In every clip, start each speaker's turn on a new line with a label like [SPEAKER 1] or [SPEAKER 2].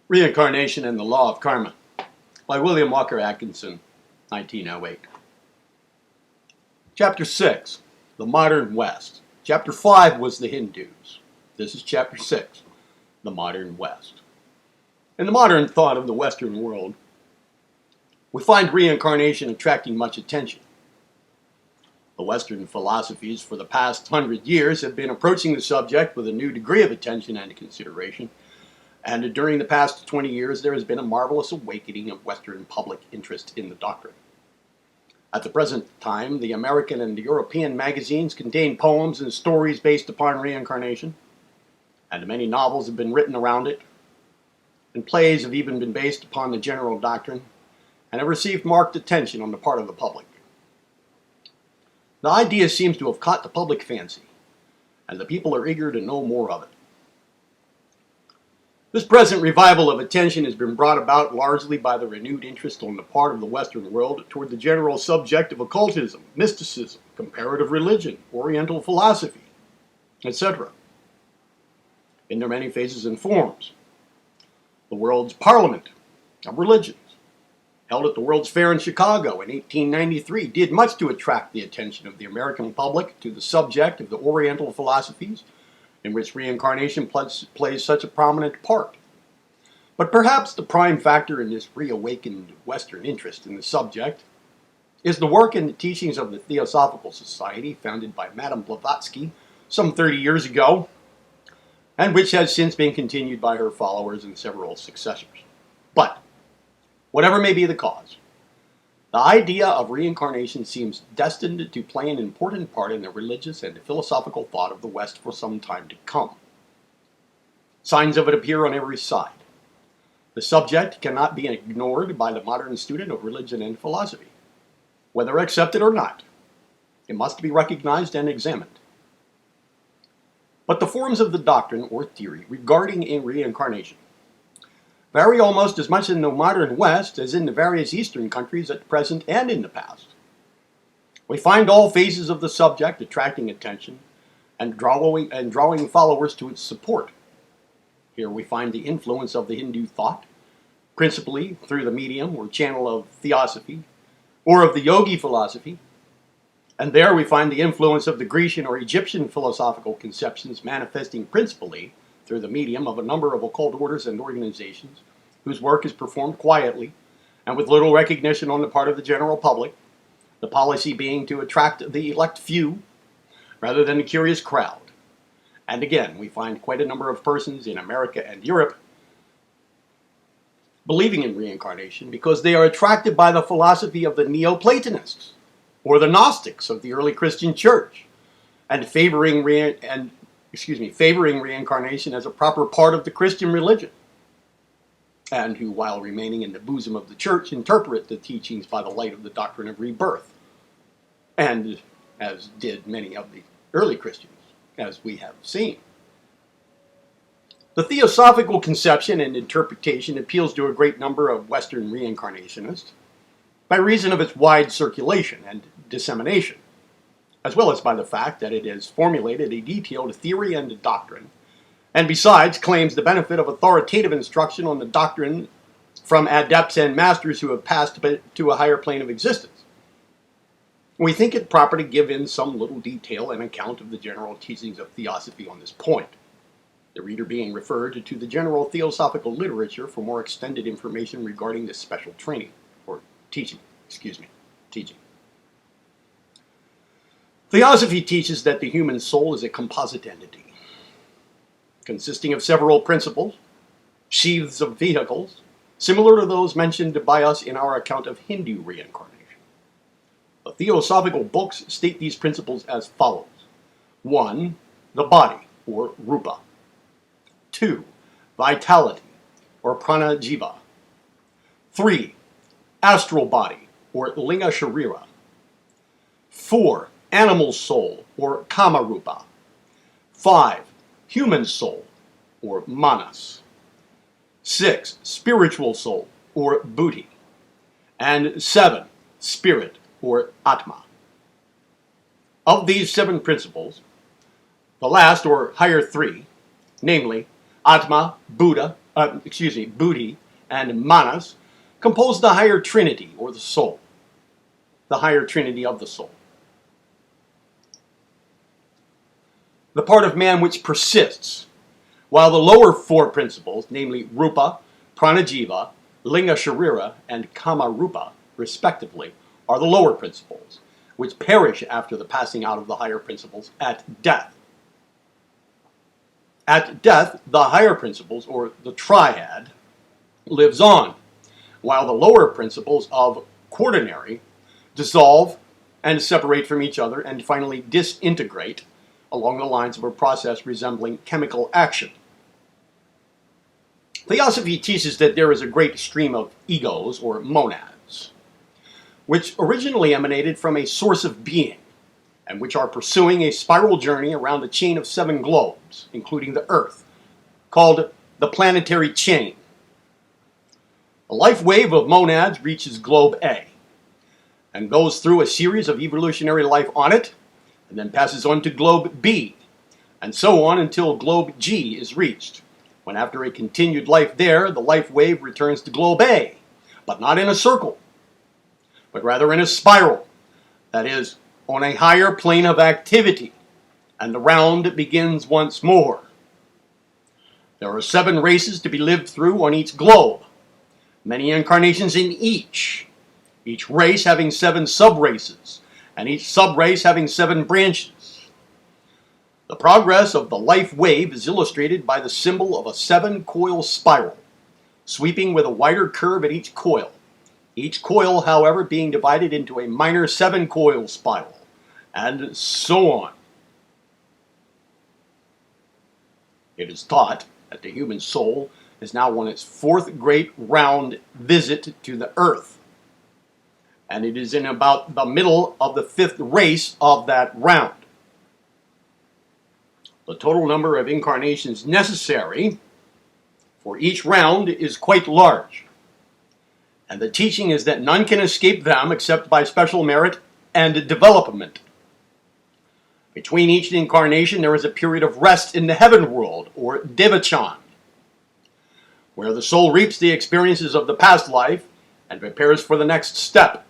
[SPEAKER 1] Reincarnation and the Law of Karma by William Walker Atkinson, 1908. Chapter 6, The Modern West. Chapter 5 was the Hindus. This is Chapter 6, The Modern West. In the modern thought of the Western world, we find reincarnation attracting much attention. The Western philosophies for the past 100 years have been approaching the subject with a new degree of attention and consideration. And during the past 20 years, there has been a marvelous awakening of Western public interest in the doctrine. At the present time, the American and the European magazines contain poems and stories based upon reincarnation, and many novels have been written around it, and plays have even been based upon the general doctrine, and have received marked attention on the part of the public. The idea seems to have caught the public fancy, and the people are eager to know more of it. This present revival of attention has been brought about largely by the renewed interest on the part of the Western world toward the general subject of occultism, mysticism, comparative religion, Oriental philosophy, etc. in their many phases and forms. The world's parliament of religions, held at the World's Fair in Chicago in 1893, did much to attract the attention of the American public to the subject of the Oriental philosophies, in which reincarnation plays such a prominent part. But perhaps the prime factor in this reawakened Western interest in the subject is the work and the teachings of the Theosophical Society, founded by Madame Blavatsky some 30 years ago, and which has since been continued by her followers and several successors. But, whatever may be the cause, the idea of reincarnation seems destined to play an important part in the religious and philosophical thought of the West for some time to come. Signs of it appear on every side. The subject cannot be ignored by the modern student of religion and philosophy. Whether accepted or not, it must be recognized and examined. But the forms of the doctrine or theory regarding reincarnation vary almost as much in the modern West as in the various Eastern countries at present and in the past. We find all phases of the subject attracting attention and drawing followers to its support. Here we find the influence of the Hindu thought, principally through the medium or channel of theosophy, or of the yogi philosophy, and there we find the influence of the Grecian or Egyptian philosophical conceptions manifesting principally through the medium of a number of occult orders and organizations whose work is performed quietly and with little recognition on the part of the general public, the policy being to attract the elect few rather than the curious crowd. And again, we find quite a number of persons in America and Europe believing in reincarnation because they are attracted by the philosophy of the Neoplatonists or the Gnostics of the early Christian church, and favoring reincarnation as a proper part of the Christian religion, and who, while remaining in the bosom of the church, interpret the teachings by the light of the doctrine of rebirth, and as did many of the early Christians, as we have seen. The theosophical conception and interpretation appeals to a great number of Western reincarnationists by reason of its wide circulation and dissemination, as well as by the fact that it has formulated a detailed theory and doctrine, and besides claims the benefit of authoritative instruction on the doctrine from adepts and masters who have passed to a higher plane of existence. We think it proper to give in some little detail an account of the general teachings of theosophy on this point, the reader being referred to the general theosophical literature for more extended information regarding this special training, or teaching. Theosophy teaches that the human soul is a composite entity, consisting of several principles, sheaths of vehicles, similar to those mentioned by us in our account of Hindu reincarnation. The theosophical books state these principles as follows. 1. The body, or rupa. 2. Vitality, or prana jiva. 3. Astral body, or linga sharira. 4. Animal soul, or kama rupa. 5. Human soul, or manas. 6. Spiritual soul, or buddhi. And 7. Spirit, or atma. Of these 7 principles, the last or higher 3, namely Atma, Buddha, Buddhi, and Manas, compose the higher trinity, or the soul. The higher trinity of the soul. The part of man which persists, while the lower four principles, namely Rupa, Pranajiva, Linga Sharira, and Kama Rupa, respectively, are the lower principles, which perish after the passing out of the higher principles at death. At death, the higher principles, or the triad, lives on, while the lower principles of quaternary dissolve and separate from each other and finally disintegrate along the lines of a process resembling chemical action. Theosophy teaches that there is a great stream of egos, or monads, which originally emanated from a source of being, and which are pursuing a spiral journey around the chain of 7 globes, including the Earth, called the planetary chain. A life wave of monads reaches globe A, and goes through a series of evolutionary life on it, and then passes on to globe B, and so on until globe G is reached, when after a continued life there, the life wave returns to globe A, but not in a circle, but rather in a spiral, that is, on a higher plane of activity, and the round begins once more. There are 7 races to be lived through on each globe, many incarnations in each race having 7 sub-races, and each sub-race having 7 branches. The progress of the life wave is illustrated by the symbol of a 7-coil spiral, sweeping with a wider curve at each coil, however, being divided into a minor 7-coil spiral, and so on. It is taught that the human soul is now on its 4th great round visit to the Earth, and it is in about the middle of the 5th race of that round. The total number of incarnations necessary for each round is quite large, and the teaching is that none can escape them except by special merit and development. Between each incarnation there is a period of rest in the heaven world, or Devachan, where the soul reaps the experiences of the past life and prepares for the next step.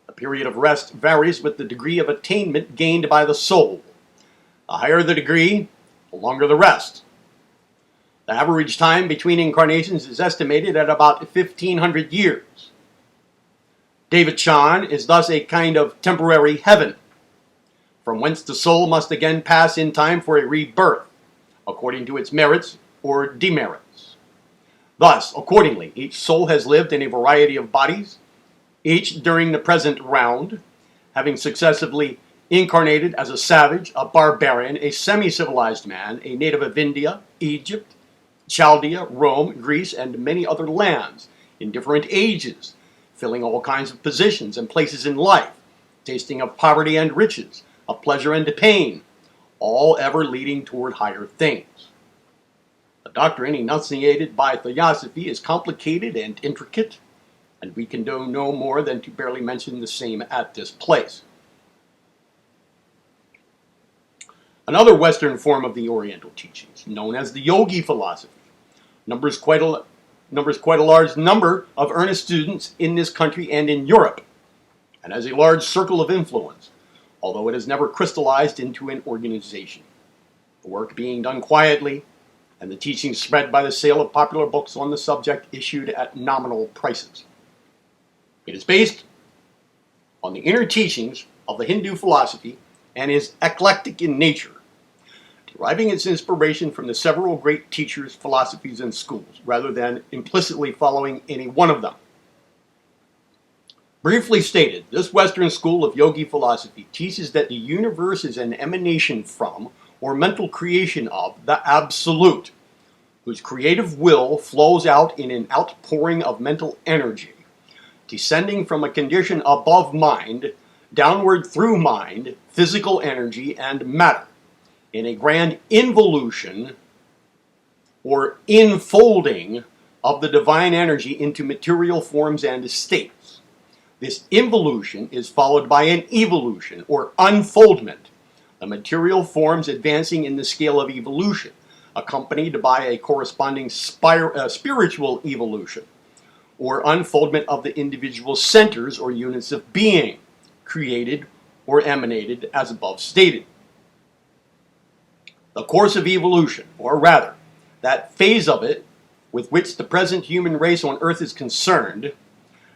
[SPEAKER 1] The period of rest varies with the degree of attainment gained by the soul. The higher the degree, the longer the rest. The average time between incarnations is estimated at about 1,500 years. Devachan is thus a kind of temporary heaven, from whence the soul must again pass in time for a rebirth, according to its merits or demerits. Thus, accordingly, each soul has lived in a variety of bodies, each during the present round, having successively incarnated as a savage, a barbarian, a semi-civilized man, a native of India, Egypt, Chaldea, Rome, Greece, and many other lands, in different ages, filling all kinds of positions and places in life, tasting of poverty and riches, of pleasure and pain, all ever leading toward higher things. The doctrine enunciated by Theosophy is complicated and intricate, and we can do no more than to barely mention the same at this place. Another Western form of the Oriental teachings, known as the Yogi philosophy, numbers quite a large number of earnest students in this country and in Europe, and has a large circle of influence, although it has never crystallized into an organization. The work being done quietly, and the teachings spread by the sale of popular books on the subject issued at nominal prices. It is based on the inner teachings of the Hindu philosophy and is eclectic in nature, deriving its inspiration from the several great teachers, philosophies, and schools, rather than implicitly following any one of them. Briefly stated, this Western school of yogi philosophy teaches that the universe is an emanation from, or mental creation of, the Absolute, whose creative will flows out in an outpouring of mental energy, descending from a condition above mind, downward through mind, physical energy, and matter, in a grand involution, or infolding, of the divine energy into material forms and states. This involution is followed by an evolution, or unfoldment, the material forms advancing in the scale of evolution, accompanied by a corresponding spiritual evolution, or unfoldment of the individual centers or units of being, created or emanated as above stated. The course of evolution, or rather, that phase of it with which the present human race on Earth is concerned,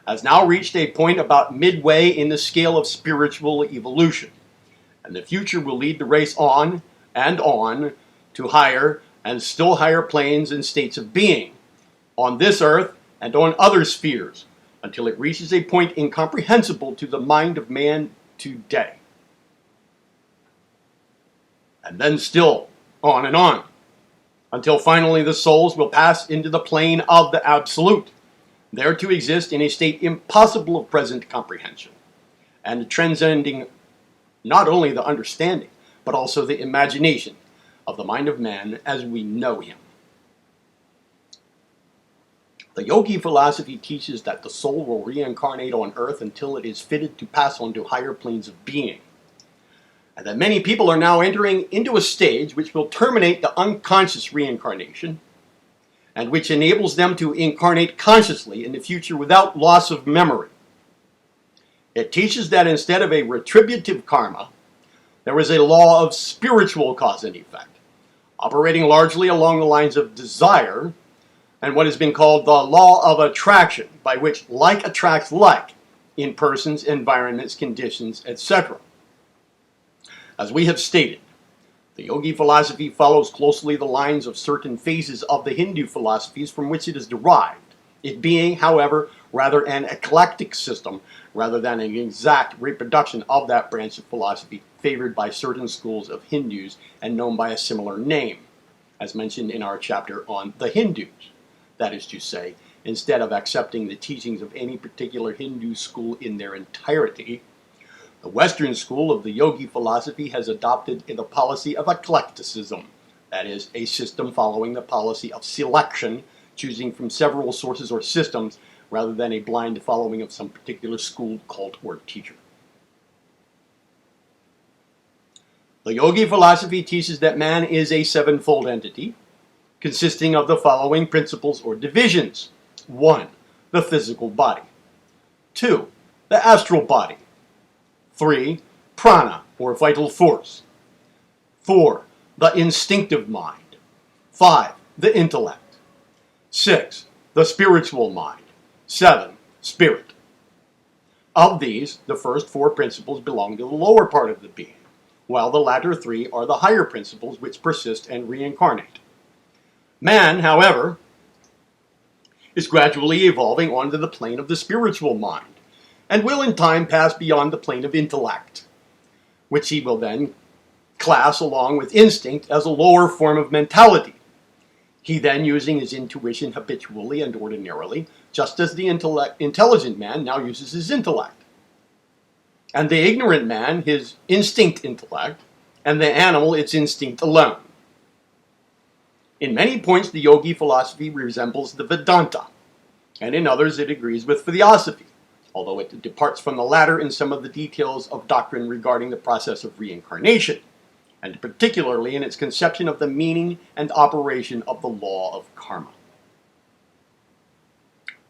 [SPEAKER 1] has now reached a point about midway in the scale of spiritual evolution, and the future will lead the race on and on to higher and still higher planes and states of being, on this Earth and on other spheres, until it reaches a point incomprehensible to the mind of man today. And then still on, until finally the souls will pass into the plane of the Absolute, there to exist in a state impossible of present comprehension, and transcending not only the understanding, but also the imagination of the mind of man as we know him. The yogi philosophy teaches that the soul will reincarnate on Earth until it is fitted to pass on to higher planes of being, and that many people are now entering into a stage which will terminate the unconscious reincarnation, and which enables them to incarnate consciously in the future without loss of memory. It teaches that instead of a retributive karma, there is a law of spiritual cause and effect, operating largely along the lines of desire, and what has been called the law of attraction, by which like attracts like in persons, environments, conditions, etc. As we have stated, the yogi philosophy follows closely the lines of certain phases of the Hindu philosophies from which it is derived, it being, however, rather an eclectic system rather than an exact reproduction of that branch of philosophy favored by certain schools of Hindus and known by a similar name, as mentioned in our chapter on the Hindus. That is to say, instead of accepting the teachings of any particular Hindu school in their entirety, the Western school of the yogi philosophy has adopted the policy of eclecticism, that is, a system following the policy of selection, choosing from several sources or systems, rather than a blind following of some particular school, cult, or teacher. The yogi philosophy teaches that man is a sevenfold entity, consisting of the following principles or divisions. 1. The physical body. 2. The astral body. 3. Prana, or vital force. 4. The instinctive mind. 5. The intellect. 6. The spiritual mind. 7. Spirit. Of these, the first 4 principles belong to the lower part of the being, while the latter 3 are the higher principles which persist and reincarnate. Man, however, is gradually evolving onto the plane of the spiritual mind, and will in time pass beyond the plane of intellect, which he will then class along with instinct as a lower form of mentality. He then using his intuition habitually and ordinarily, just as the intelligent man now uses his intellect, and the ignorant man his instinct intellect, and the animal its instinct alone. In many points the yogi philosophy resembles the Vedanta, and in others it agrees with theosophy, although it departs from the latter in some of the details of doctrine regarding the process of reincarnation, and particularly in its conception of the meaning and operation of the law of karma.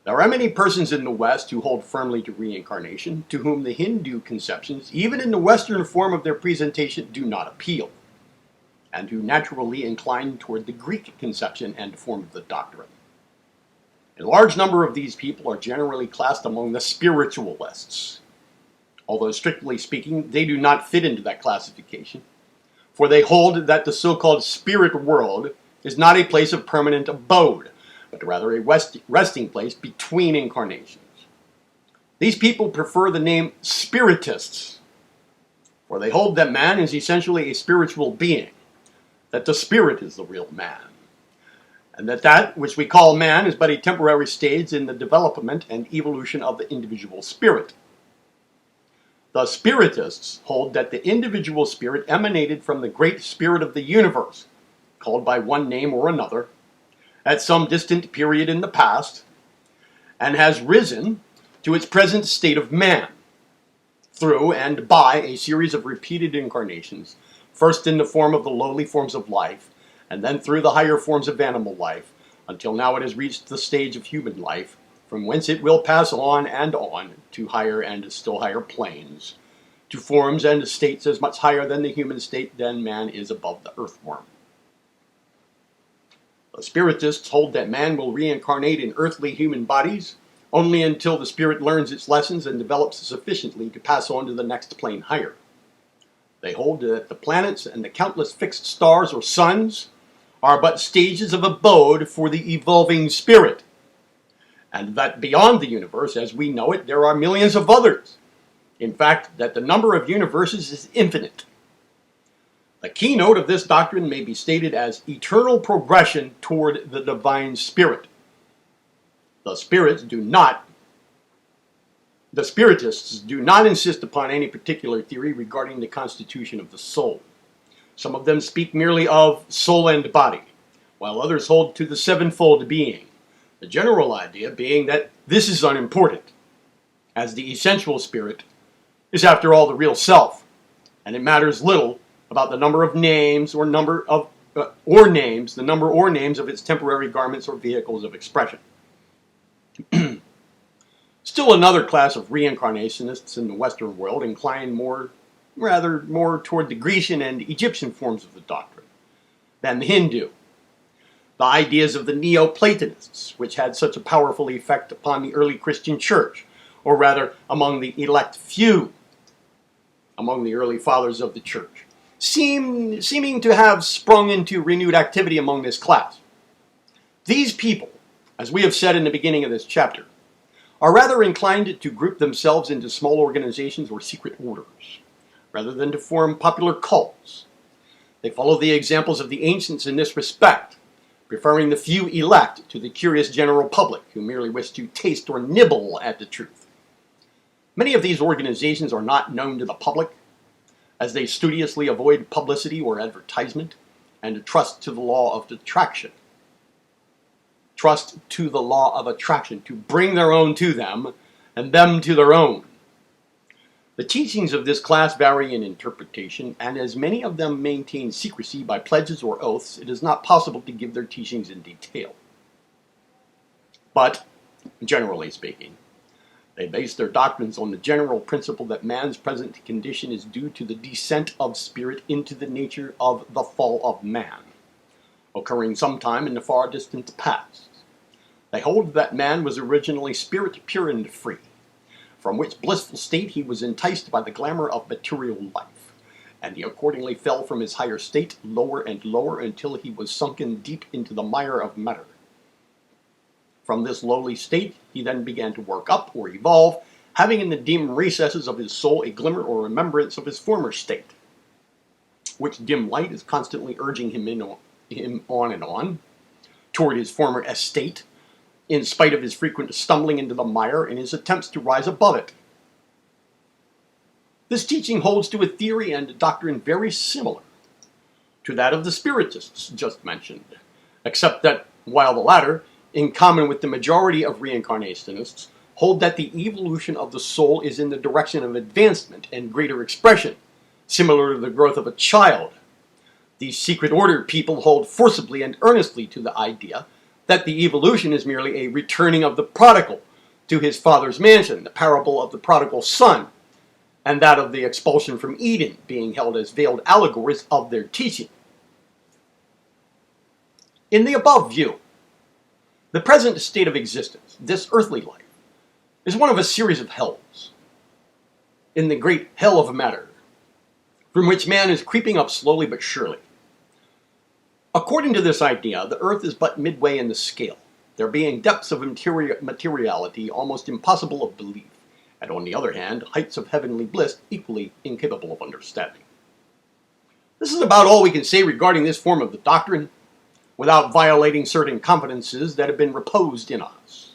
[SPEAKER 1] There are many persons in the West who hold firmly to reincarnation, to whom the Hindu conceptions, even in the Western form of their presentation, do not appeal, and who naturally incline toward the Greek conception and form of the doctrine. A large number of these people are generally classed among the spiritualists, although strictly speaking they do not fit into that classification, for they hold that the so-called spirit world is not a place of permanent abode, but rather a resting place between incarnations. These people prefer the name spiritists, for they hold that man is essentially a spiritual being, that the spirit is the real man, and that which we call man is but a temporary stage in the development and evolution of the individual spirit. The spiritists hold that the individual spirit emanated from the great spirit of the universe, called by one name or another, at some distant period in the past, and has risen to its present state of man, through and by a series of repeated incarnations, first in the form of the lowly forms of life, and then through the higher forms of animal life, until now it has reached the stage of human life, from whence it will pass on and on to higher and still higher planes, to forms and states as much higher than the human state than man is above the earthworm. The Spiritists hold that man will reincarnate in earthly human bodies only until the spirit learns its lessons and develops sufficiently to pass on to the next plane higher. They hold that the planets and the countless fixed stars or suns are but stages of abode for the evolving spirit, and that beyond the universe as we know it there are millions of others. In fact, that the number of universes is infinite. The keynote of this doctrine may be stated as eternal progression toward the divine spirit. The Spiritists do not insist upon any particular theory regarding the constitution of the soul. Some of them speak merely of soul and body, while others hold to the sevenfold being, the general idea being that this is unimportant, as the essential spirit is after all the real self, and it matters little about the number of names or number of its temporary garments or vehicles of expression. Still another class of reincarnationists in the Western world incline more toward the Grecian and Egyptian forms of the doctrine than the Hindu. The ideas of the Neoplatonists, which had such a powerful effect upon the early Christian church, or rather among the elect few among the early fathers of the church, seeming to have sprung into renewed activity among this class. These people, as we have said in the beginning of this chapter, are rather inclined to group themselves into small organizations or secret orders, rather than to form popular cults. They follow the examples of the ancients in this respect, preferring the few elect to the curious general public who merely wish to taste or nibble at the truth. Many of these organizations are not known to the public, as they studiously avoid publicity or advertisement, and trust to the law of attraction. To bring their own to them, and them to their own. The teachings of this class vary in interpretation, and as many of them maintain secrecy by pledges or oaths, it is not possible to give their teachings in detail. But, generally speaking, they base their doctrines on the general principle that man's present condition is due to the descent of spirit into the nature of the fall of man, occurring sometime in the far distant past. They hold that man was originally spirit pure and free, from which blissful state he was enticed by the glamour of material life, and he accordingly fell from his higher state lower and lower until he was sunken deep into the mire of matter. From this lowly state he then began to work up or evolve, having in the dim recesses of his soul a glimmer or remembrance of his former state, which dim light is constantly urging him on and on toward his former estate, in spite of his frequent stumbling into the mire in his attempts to rise above it. This teaching holds to a theory and a doctrine very similar to that of the Spiritists just mentioned, except that while the latter, in common with the majority of reincarnationists, hold that the evolution of the soul is in the direction of advancement and greater expression, similar to the growth of a child, these secret order people hold forcibly and earnestly to the idea that the evolution is merely a returning of the prodigal to his father's mansion, the parable of the prodigal son, and that of the expulsion from Eden being held as veiled allegories of their teaching. In the above view, the present state of existence, this earthly life, is one of a series of hells. In the great hell of matter, from which man is creeping up slowly but surely. According to this idea, the earth is but midway in the scale, there being depths of materiality almost impossible of belief, and on the other hand, heights of heavenly bliss equally incapable of understanding. This is about all we can say regarding this form of the doctrine, without violating certain confidences that have been reposed in us.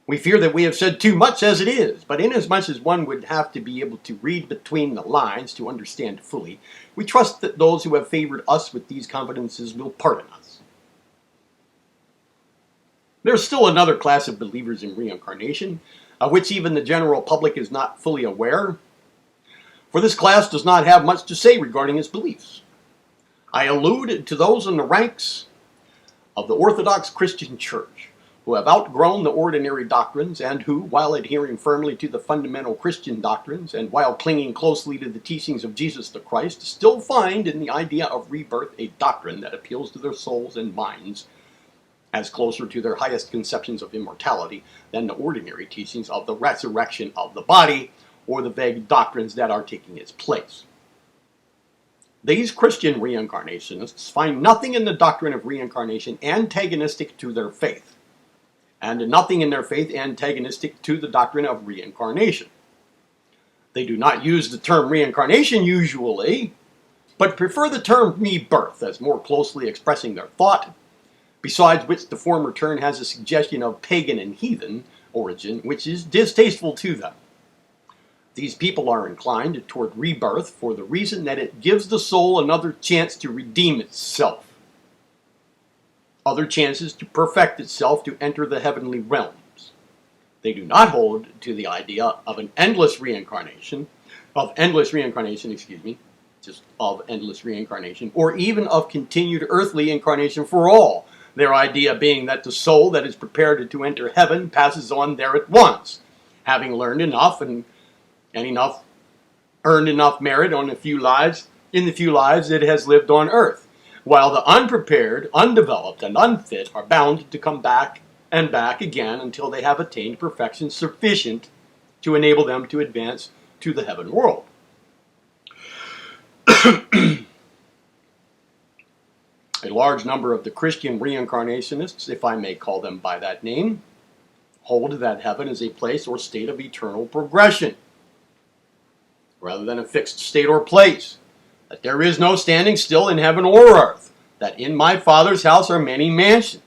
[SPEAKER 1] We fear that we have said too much as it is, but inasmuch as one would have to be able to read between the lines to understand fully, we trust that those who have favored us with these confidences will pardon us. There is still another class of believers in reincarnation, of which even the general public is not fully aware, for this class does not have much to say regarding its beliefs. I allude to those in the ranks of the Orthodox Christian Church who have outgrown the ordinary doctrines and who, while adhering firmly to the fundamental Christian doctrines and while clinging closely to the teachings of Jesus the Christ, still find in the idea of rebirth a doctrine that appeals to their souls and minds as closer to their highest conceptions of immortality than the ordinary teachings of the resurrection of the body or the vague doctrines that are taking its place. These Christian reincarnationists find nothing in the doctrine of reincarnation antagonistic to their faith, and nothing in their faith antagonistic to the doctrine of reincarnation. They do not use the term reincarnation usually, but prefer the term rebirth as more closely expressing their thought, besides which the former term has a suggestion of pagan and heathen origin, which is distasteful to them. These people are inclined toward rebirth for the reason that it gives the soul another chance to redeem itself, other chances to perfect itself to enter the heavenly realms. They do not hold to the idea of an endless reincarnation, or even of continued earthly incarnation for all, their idea being that the soul that is prepared to enter heaven passes on there at once, having learned enough and earned enough merit in the few lives it has lived on earth, while the unprepared, undeveloped, and unfit are bound to come back and back again until they have attained perfection sufficient to enable them to advance to the heaven world. A large number of the Christian reincarnationists, if I may call them by that name, hold that heaven is a place or state of eternal progression, rather than a fixed state or place, that there is no standing still in heaven or earth, that in my Father's house are many mansions.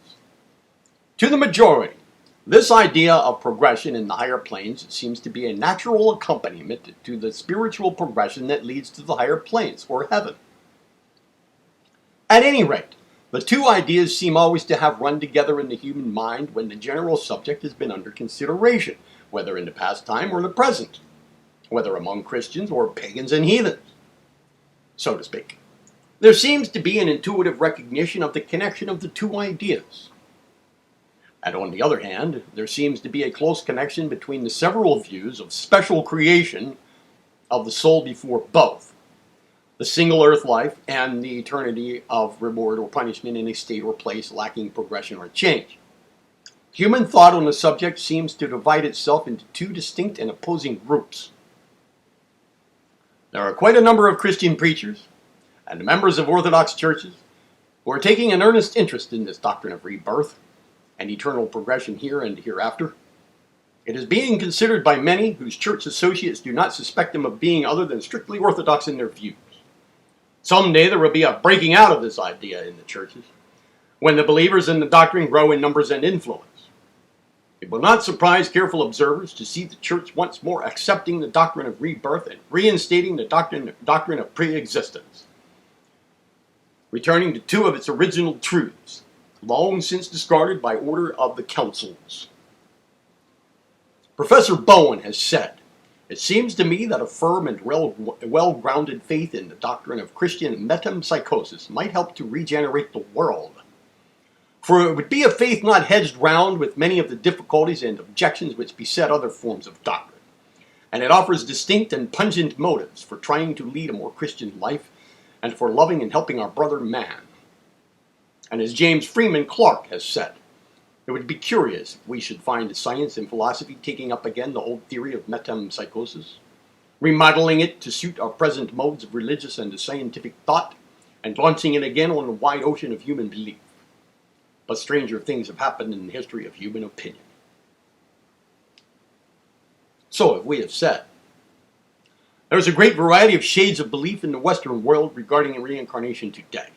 [SPEAKER 1] To the majority, this idea of progression in the higher planes seems to be a natural accompaniment to the spiritual progression that leads to the higher planes, or heaven. At any rate, the two ideas seem always to have run together in the human mind when the general subject has been under consideration, whether in the past time or the present, whether among Christians or pagans and heathens, so to speak. There seems to be an intuitive recognition of the connection of the two ideas. And on the other hand, there seems to be a close connection between the several views of special creation of the soul before both, the single earth life and the eternity of reward or punishment in a state or place lacking progression or change. Human thought on the subject seems to divide itself into two distinct and opposing groups. There are quite a number of Christian preachers and members of Orthodox churches who are taking an earnest interest in this doctrine of rebirth and eternal progression here and hereafter. It is being considered by many whose church associates do not suspect them of being other than strictly Orthodox in their views. Someday there will be a breaking out of this idea in the churches, when the believers in the doctrine grow in numbers and influence. It will not surprise careful observers to see the church once more accepting the doctrine of rebirth and reinstating the doctrine of pre-existence, returning to two of its original truths, long since discarded by order of the councils. Professor Bowen has said, "It seems to me that a firm and well-grounded faith in the doctrine of Christian metempsychosis might help to regenerate the world. For it would be a faith not hedged round with many of the difficulties and objections which beset other forms of doctrine, and it offers distinct and pungent motives for trying to lead a more Christian life and for loving and helping our brother man." And as James Freeman Clarke has said, "It would be curious if we should find science and philosophy taking up again the old theory of metempsychosis, remodeling it to suit our present modes of religious and scientific thought, and launching it again on the wide ocean of human belief. But stranger things have happened in the history of human opinion." So, as we have said, there is a great variety of shades of belief in the Western world regarding reincarnation today,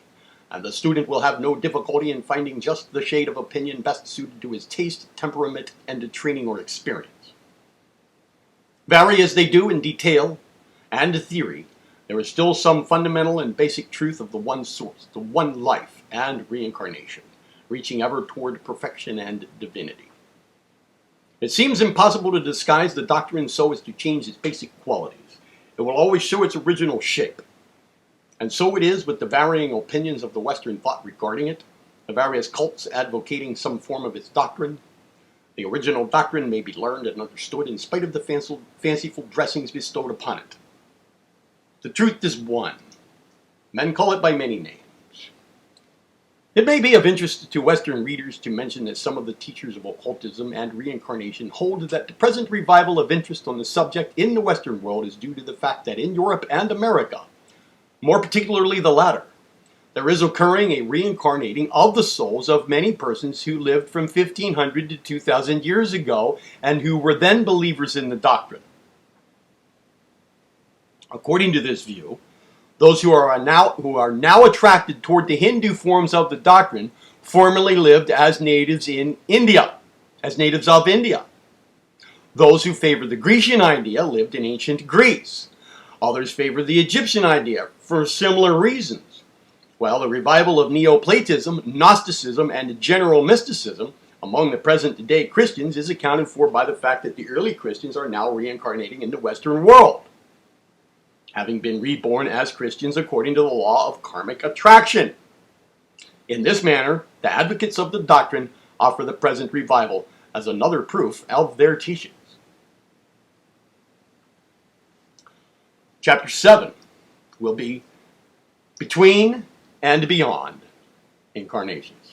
[SPEAKER 1] and the student will have no difficulty in finding just the shade of opinion best suited to his taste, temperament, and training or experience. Vary as they do in detail and theory, there is still some fundamental and basic truth of the one source, the one life, and reincarnation, reaching ever toward perfection and divinity. It seems impossible to disguise the doctrine so as to change its basic qualities. It will always show its original shape. And so it is with the varying opinions of the Western thought regarding it, the various cults advocating some form of its doctrine. The original doctrine may be learned and understood in spite of the fanciful dressings bestowed upon it. The truth is one. Men call it by many names. It may be of interest to Western readers to mention that some of the teachers of occultism and reincarnation hold that the present revival of interest on the subject in the Western world is due to the fact that in Europe and America, more particularly the latter, there is occurring a reincarnating of the souls of many persons who lived from 1500 to 2000 years ago and who were then believers in the doctrine. According to this view, those who are now attracted toward the Hindu forms of the doctrine formerly lived as natives in India, as natives of India. Those who favor the Grecian idea lived in ancient Greece. Others favor the Egyptian idea for similar reasons. While the revival of Neoplatism, Gnosticism, and general mysticism among the present-day Christians is accounted for by the fact that the early Christians are now reincarnating in the Western world, having been reborn as Christians according to the law of karmic attraction. In this manner, the advocates of the doctrine offer the present revival as another proof of their teachings. Chapter 7 will be Between and Beyond Incarnations.